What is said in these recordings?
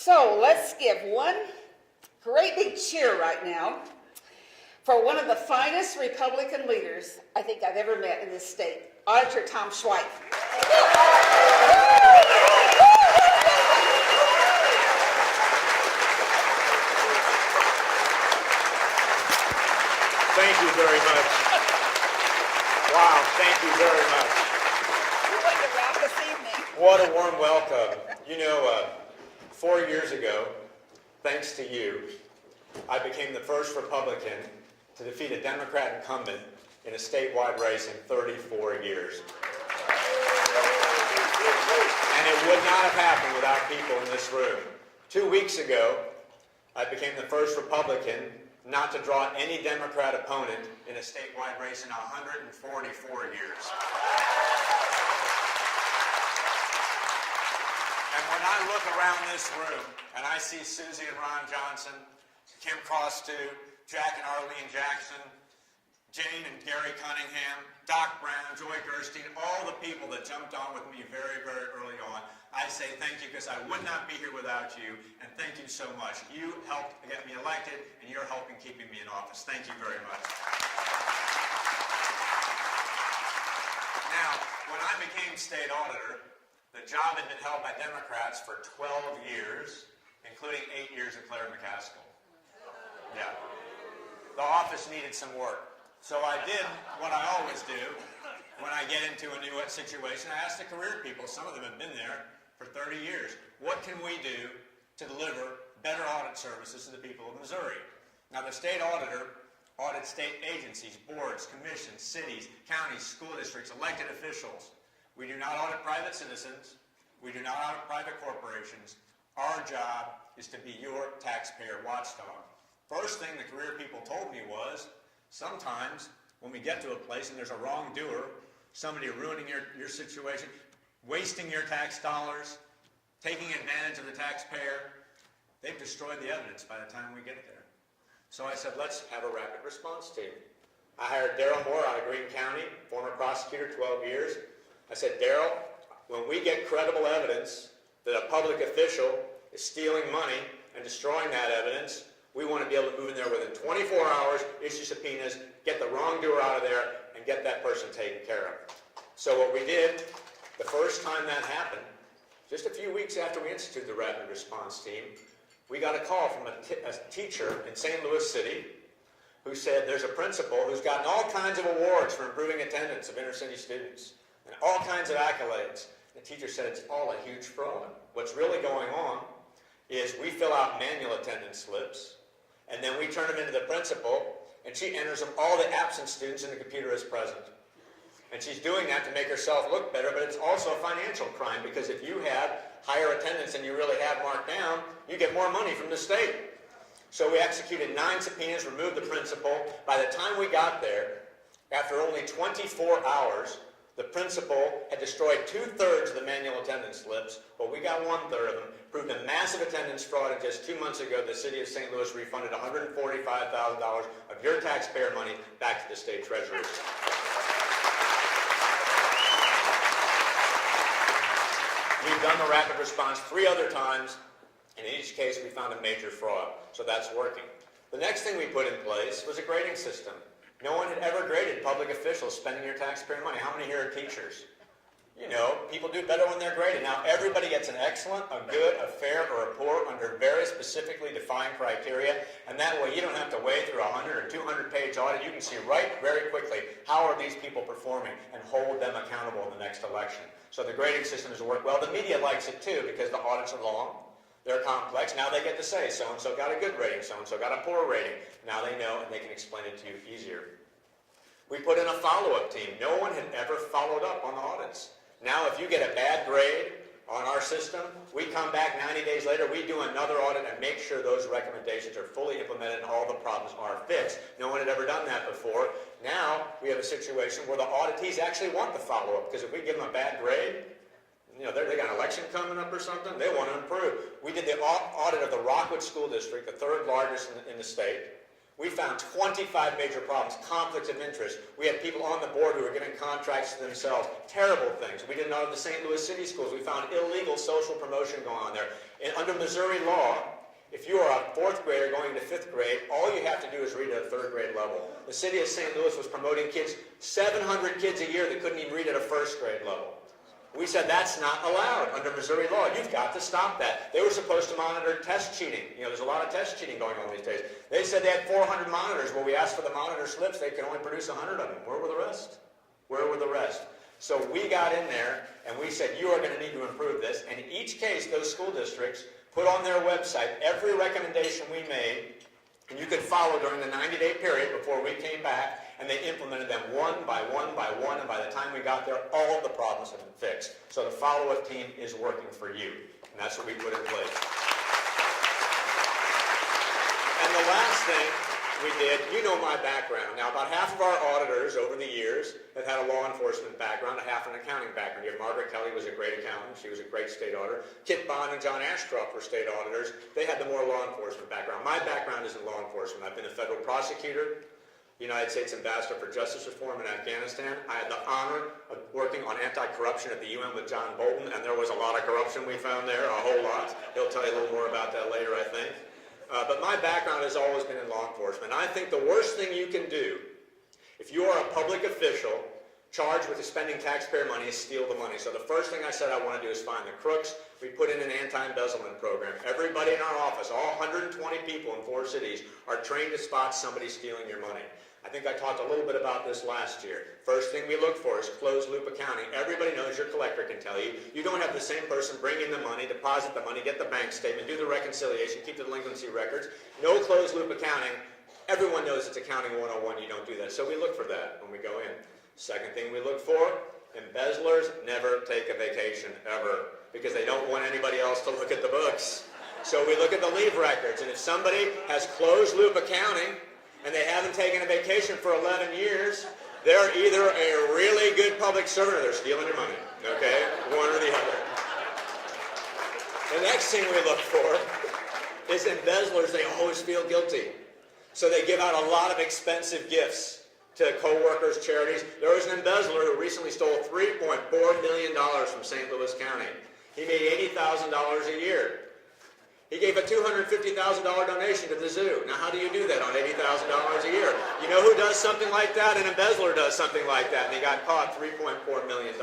So let's give one great big cheer right now for one of the finest Republican leaders I think I've ever met in this state, Auditor Tom Schweich. Thank you very much. Wow, thank you very much. You went around this evening. What a warm welcome. You know, 4 years ago, thanks to you, I became the first Republican to defeat a Democrat incumbent in a statewide race in 34 years. And it would not have happened without people in this room. 2 weeks ago, I became the first Republican not to draw any Democrat opponent in a statewide race in 144 years. And when I look around this room and I see Susie and Ron Johnson, Kim Costu, Jack and Arlene Jackson, Jane and Gary Cunningham, Doc Brown, Joy Gerstein, all the people that jumped on with me very, very early on, I say thank you because I would not be here without you, and thank you so much. You helped get me elected, and you're helping keeping me in office. Thank you very much. Now, when I became state auditor, the job had been held by Democrats for 12 years, including 8 years of Claire McCaskill. Yeah. The office needed some work. So I did what I always do when I get into a new situation. I asked the career people, some of them have been there for 30 years, what can we do to deliver better audit services to the people of Missouri? Now, the state auditor audits state agencies, boards, commissions, cities, counties, school districts, elected officials. We do not audit private citizens. We do not audit private corporations. Our job is to be your taxpayer watchdog. First thing the career people told me was, sometimes when we get to a place and there's a wrongdoer, somebody ruining your situation, wasting your tax dollars, taking advantage of the taxpayer, they've destroyed the evidence by the time we get there. So I said, let's have a rapid response team. I hired Darrell Moore out of Greene County, former prosecutor, 12 years. I said, Darrell, when we get credible evidence that a public official is stealing money and destroying that evidence, we want to be able to move in there within 24 hours, issue subpoenas, get the wrongdoer out of there, and get that person taken care of. So what we did, the first time that happened, just a few weeks after we instituted the rapid response team, we got a call from a teacher in St. Louis City who said there's a principal who's gotten all kinds of awards for improving attendance of inner-city students and all kinds of accolades. The teacher said it's all a huge fraud. What's really going on is we fill out manual attendance slips, and then we turn them into the principal, and she enters them all the absent students in the computer as present. And she's doing that to make herself look better, but it's also a financial crime because if you have higher attendance than you really have marked down, you get more money from the state. So we executed 9 subpoenas, removed the principal. By the time we got there, after only 24 hours, the principal had destroyed 2/3 of the manual attendance slips, but we got 1/3 of them, proved a massive attendance fraud, and just 2 months ago, the city of St. Louis refunded $145,000 of your taxpayer money back to the state treasury. We've done the rapid response 3 other times, and in each case we found a major fraud, so that's working. The next thing we put in place was a grading system. No one had ever graded public officials spending your taxpayer money. How many here are teachers? You know, people do better when they're graded. Now, everybody gets an excellent, a good, a fair, or a poor under very specifically defined criteria, and that way you don't have to wade through a 100 or 200-page audit. You can see right very quickly how are these people performing and hold them accountable in the next election. So the grading system has worked well. The media likes it too because the audits are long. They're complex. Now they get to say, so-and-so got a good rating, so-and-so got a poor rating. Now they know and they can explain it to you easier. We put in a follow-up team. No one had ever followed up on the audits. Now if you get a bad grade on our system, we come back 90 days later, we do another audit and make sure those recommendations are fully implemented and all the problems are fixed. No one had ever done that before. Now we have a situation where the auditees actually want the follow-up because if we give them a bad grade, you know, they got an election coming up or something, they want to improve. We did the audit of the Rockwood School District, the 3rd largest in the state. We found 25 major problems, conflicts of interest. We had people on the board who were giving contracts to themselves, terrible things. We didn't know the St. Louis City Schools. We found illegal social promotion going on there. And under Missouri law, if you are a fourth grader going to fifth grade, all you have to do is read at a third grade level. The city of St. Louis was promoting kids, 700 kids a year that couldn't even read at a first grade level. We said that's not allowed under Missouri law. You've got to stop that. They were supposed to monitor test cheating. You know, there's a lot of test cheating going on these days. They said they had 400 monitors. Well, we asked for the monitor slips. They could only produce 100 of them. Where were the rest? Where were the rest? So we got in there and we said, you are going to need to improve this. And in each case, those school districts put on their website every recommendation we made, and you could follow during the 90-day period before we came back, and they implemented them one by one by one, and by the time we got there, all of the problems have been fixed. So the follow-up team is working for you, and that's what we put in place. And the last thing we did, you know my background. Now, about half of our auditors over the years have had a law enforcement background, half an accounting background. You have Margaret Kelly was a great accountant. She was a great state auditor. Kit Bond and John Ashcroft were state auditors. They had the more law enforcement background. My background is in law enforcement. I've been a federal prosecutor, United States Ambassador for Justice Reform in Afghanistan. I had the honor of working on anti-corruption at the UN with John Bolton, and there was a lot of corruption we found there, a whole lot. He'll tell you a little more about that later, I think. But my background has always been in law enforcement. I think the worst thing you can do if you are a public official charged with spending taxpayer money is steal the money. So the first thing I said I want to do is find the crooks. We put in an anti-embezzlement program. Everybody in our office, all 120 people in 4 cities, are trained to spot somebody stealing your money. I think I talked a little bit about this last year. First thing we look for is closed-loop accounting. Everybody knows your collector can tell you. You don't have the same person bring in the money, deposit the money, get the bank statement, do the reconciliation, keep the delinquency records. No closed-loop accounting. Everyone knows it's accounting 101. You don't do that. So we look for that when we go in. Second thing we look for, embezzlers never take a vacation, ever, because they don't want anybody else to look at the books. So we look at the leave records, and if somebody has closed-loop accounting, and they haven't taken a vacation for 11 years, they're either a really good public servant or they're stealing your money, okay? One or the other. The next thing we look for is embezzlers. They always feel guilty. So they give out a lot of expensive gifts to co-workers, charities. There was an embezzler who recently stole $3.4 million from St. Louis County. He made $80,000 a year. He gave a $250,000 donation to the zoo. Now, how do you do that on $80,000 a year? You know who does something like that? An embezzler does something like that, and he got caught. $3.4 million.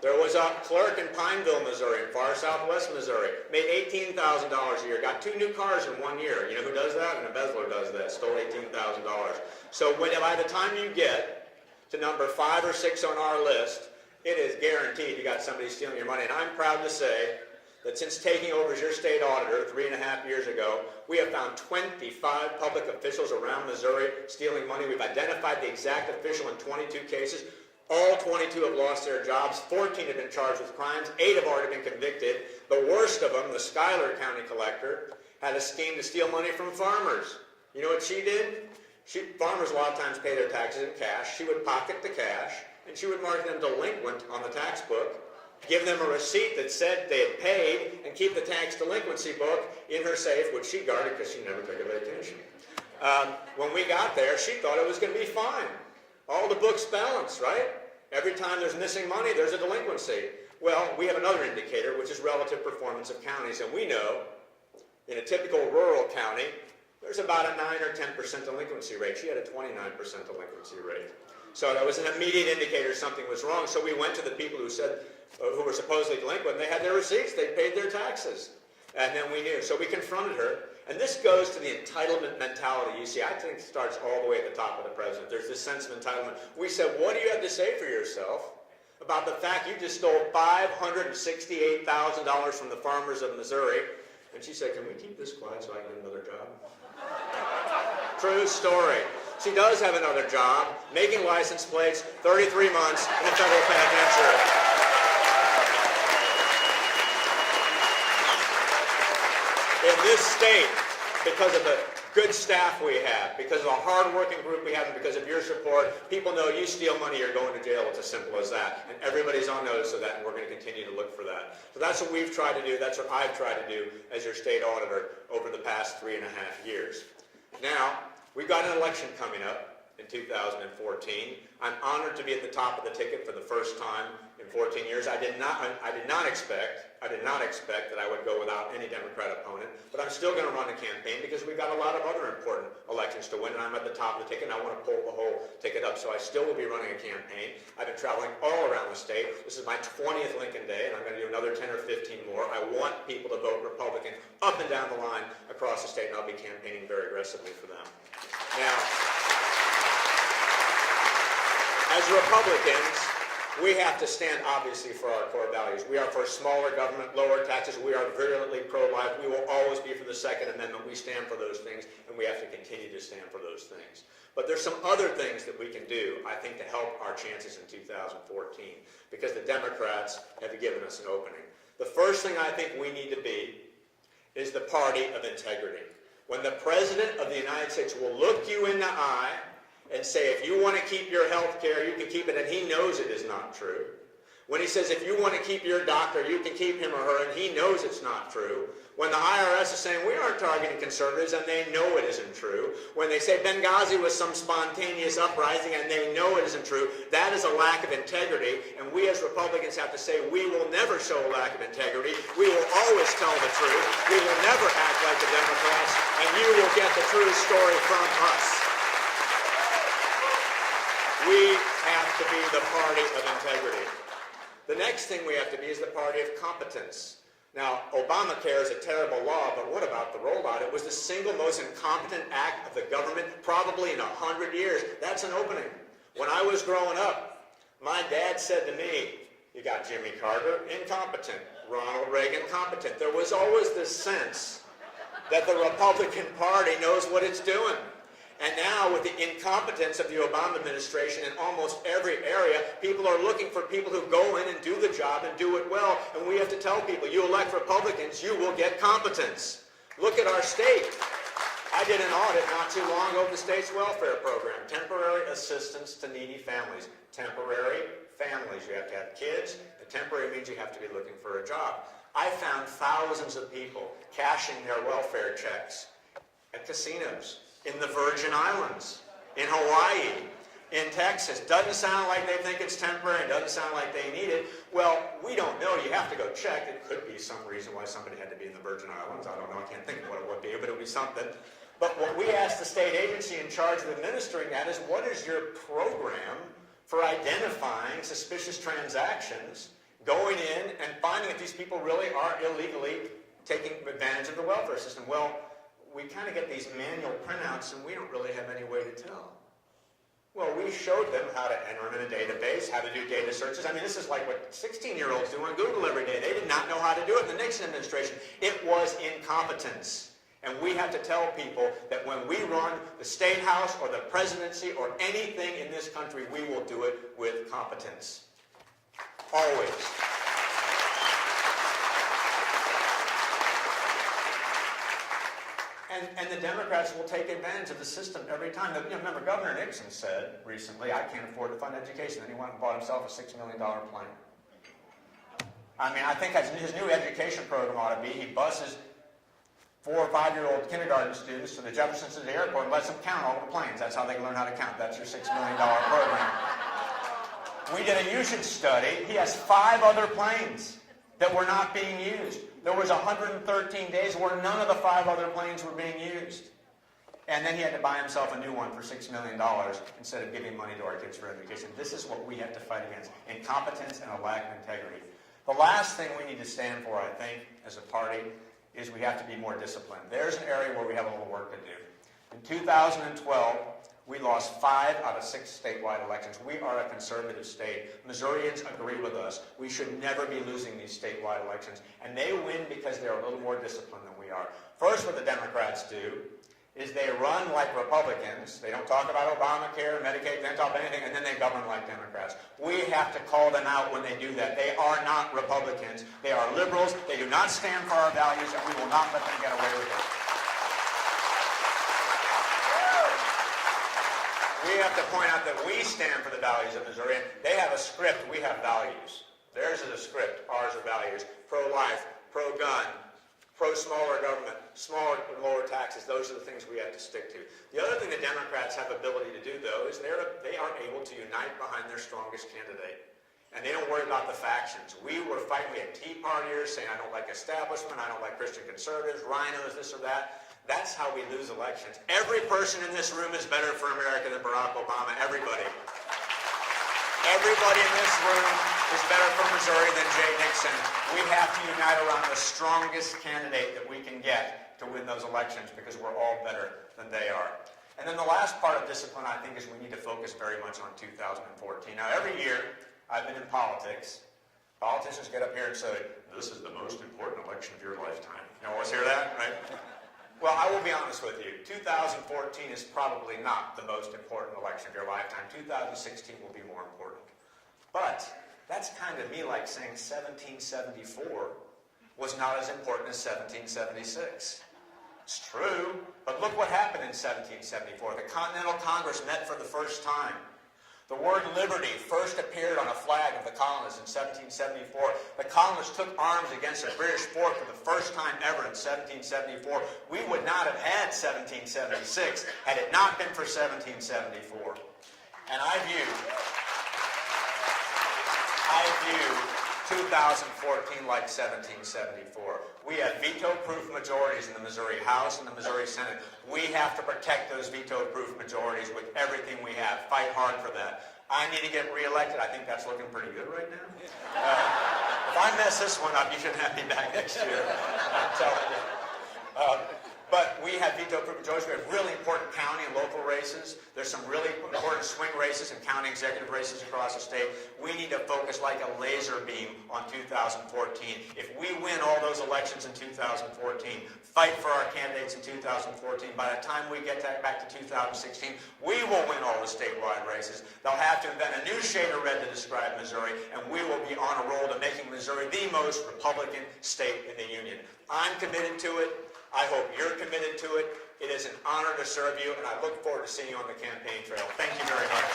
There was a clerk in Pineville, Missouri, in far southwest Missouri, made $18,000 a year, got 2 new cars in 1 year. You know who does that? An embezzler does that, stole $18,000. So by the time you get to number 5 or 6 on our list, it is guaranteed you got somebody stealing your money. And I'm proud to say that since taking over as your state auditor 3.5 years ago, we have found 25 public officials around Missouri stealing money. We've identified the exact official in 22 cases. All 22 have lost their jobs. 14 have been charged with crimes. 8 have already been convicted. The worst of them, the Schuyler County collector, had a scheme to steal money from farmers. You know what she did? Farmers a lot of times pay their taxes in cash. She would pocket the cash, and she would mark them delinquent on the tax book, give them a receipt that said they had paid, and keep the tax delinquency book in her safe, which she guarded because she never took a vacation. When we got there, she thought it was going to be fine. All the books balance, right? Every time there's missing money, there's a delinquency. Well, we have another indicator, which is relative performance of counties, and we know in a typical rural county, there's about a 9 or 10% delinquency rate. She had a 29% delinquency rate. So that was an immediate indicator something was wrong. So we went to the people who were supposedly delinquent, and they had their receipts. They paid their taxes. And then we knew. So we confronted her. And this goes to the entitlement mentality. You see, I think it starts all the way at the top of the president. There's this sense of entitlement. We said, what do you have to say for yourself about the fact you just stole $568,000 from the farmers of Missouri? And she said, can we keep this quiet so I can get another job? True story. She does have another job, making license plates, 33 months in a federal penitentiary. In this state, because of the good staff we have, because of the hard-working group we have, and because of your support, people know you steal money, you're going to jail. It's as simple as that. And everybody's on notice of that, and we're going to continue to look for that. So that's what we've tried to do. That's what I've tried to do as your state auditor over the past 3.5 years. Now, We've got an election coming up in 2014. I'm honored to be at the top of the ticket for the first time in 14 years. I did not expect that I would go without any Democrat opponent, but I'm still going to run a campaign because we've got a lot of other important elections to win, and I'm at the top of the ticket, and I want to pull the whole ticket up, so I still will be running a campaign. I've been traveling all around the state. This is my 20th Lincoln Day, and I'm going to do another 10 or 15 more. I want people to vote Republican up and down the line across the state, and I'll be campaigning very aggressively for them. Now, as Republicans, we have to stand, obviously, for our core values. We are for smaller government, lower taxes. We are virulently pro-life. We will always be for the Second Amendment. We stand for those things, and we have to continue to stand for those things. But there's some other things that we can do, I think, to help our chances in 2014, because the Democrats have given us an opening. The first thing I think we need to be is the party of integrity. When the President of the United States will look you in the eye and say, if you want to keep your health care, you can keep it, and he knows it is not true. When he says, if you want to keep your doctor, you can keep him or her, and he knows it's not true. When the IRS is saying, we aren't targeting conservatives, and they know it isn't true. When they say Benghazi was some spontaneous uprising, and they know it isn't true, that is a lack of integrity, and we as Republicans have to say, we will never show a lack of integrity. We will always tell the truth. We will never act like the Democrats, and you will get the true story from us. We have to be the party of integrity. The next thing we have to be is the party of competence. Now, Obamacare is a terrible law, but what about the rollout? It was the single most incompetent act of the government probably in 100 years. That's an opening. When I was growing up, my dad said to me, you got Jimmy Carter, incompetent. Ronald Reagan, competent. There was always this sense that the Republican Party knows what it's doing. And now, with the incompetence of the Obama administration in almost every area, people are looking for people who go in and do the job and do it well. And we have to tell people, you elect Republicans, you will get competence. Look at our state. I did an audit not too long ago of the state's welfare program, temporary assistance to needy families. Temporary families. You have to have kids. The temporary means you have to be looking for a job. I found thousands of people cashing their welfare checks at casinos, in the Virgin Islands, in Hawaii, in Texas. Doesn't sound like they think it's temporary. Doesn't sound like they need it. Well, we don't know. You have to go check. It could be some reason why somebody had to be in the Virgin Islands. I don't know. I can't think of what it would be, but it would be something. But what we ask the state agency in charge of administering that is, what is your program for identifying suspicious transactions, going in and finding if these people really are illegally taking advantage of the welfare system? Well, we kind of get these manual printouts, and we don't really have any way to tell. Well, we showed them how to enter them in a database, how to do data searches. I mean, this is like what 16-year-olds do on Google every day. They did not know how to do it in the Nixon administration. It was incompetence. And we have to tell people that when we run the State House or the presidency or anything in this country, we will do it with competence. Always. And the Democrats will take advantage of the system every time. Remember, Governor Nixon said recently, I can't afford to fund education. And he went and bought himself a $6 million plane. I mean, I think his new education program ought to be, he buses 4 or 5-year-old kindergarten students to the Jefferson City Airport and lets them count all the planes. That's how they can learn how to count. That's your $6 million program. We did a usage study. He has 5 other planes that were not being used. There was 113 days where none of the 5 other planes were being used. And then he had to buy himself a new one for $6 million instead of giving money to our kids for education. This is what we have to fight against, incompetence and a lack of integrity. The last thing we need to stand for, I think, as a party, is we have to be more disciplined. There's an area where we have a little work to do. In 2012, we lost 5 out of 6 statewide elections. We are a conservative state. Missourians agree with us. We should never be losing these statewide elections. And they win because they're a little more disciplined than we are. First, what the Democrats do is they run like Republicans. They don't talk about Obamacare, Medicaid, they don't talk about anything, and then they govern like Democrats. We have to call them out when they do that. They are not Republicans. They are liberals. They do not stand for our values, and we will not let them get away with it. We have to point out that we stand for the values of Missouri. They have a script. We have values. Theirs is a script. Ours are values. Pro-life, pro-gun, pro-smaller government, smaller and lower taxes. Those are the things we have to stick to. The other thing the Democrats have ability to do, though, is they are able to unite behind their strongest candidate. And they don't worry about the factions. We were fighting, we had Tea Partiers saying, I don't like establishment, I don't like Christian conservatives, rhinos, this or that. That's how we lose elections. Every person in this room is better for America than Barack Obama. Everybody. Everybody in this room is better for Missouri than Jay Nixon. We have to unite around the strongest candidate that we can get to win those elections because we're all better than they are. And then the last part of discipline, I think, is we need to focus very much on 2014. Now, every year, I've been in politics. Politicians get up here and say, this is the most important election of your lifetime. You always hear that, right? Well, I will be honest with you. 2014 is probably not the most important election of your lifetime. 2016 will be more important. But that's kind of me like saying 1774 was not as important as 1776. It's true, but look what happened in 1774. The Continental Congress met for the first time. The word liberty first appeared on a flag of the colonists in 1774. The colonists took arms against the British fort for the first time ever in 1774. We would not have had 1776 had it not been for 1774. And I view 2014 like 1774. We have veto-proof majorities in the Missouri House and the Missouri Senate. We have to protect those veto-proof majorities with everything we have. Fight hard for that. I need to get reelected. I think that's looking pretty good right now. If I mess this one up, you should have me back next year. I'm telling you. But we have veto-proof majorities. We have really important county and local races. There's some really important swing races and county executive races across the state. We need to focus like a laser beam on 2014. If we win all those elections in 2014, fight for our candidates in 2014, by the time we get back to 2016, we will win all the statewide races. They'll have to invent a new shade of red to describe Missouri, and we will be on a roll to making Missouri the most Republican state in the Union. I'm committed to it. I hope you're committed to it. It is an honor to serve you, and I look forward to seeing you on the campaign trail. Thank you very much.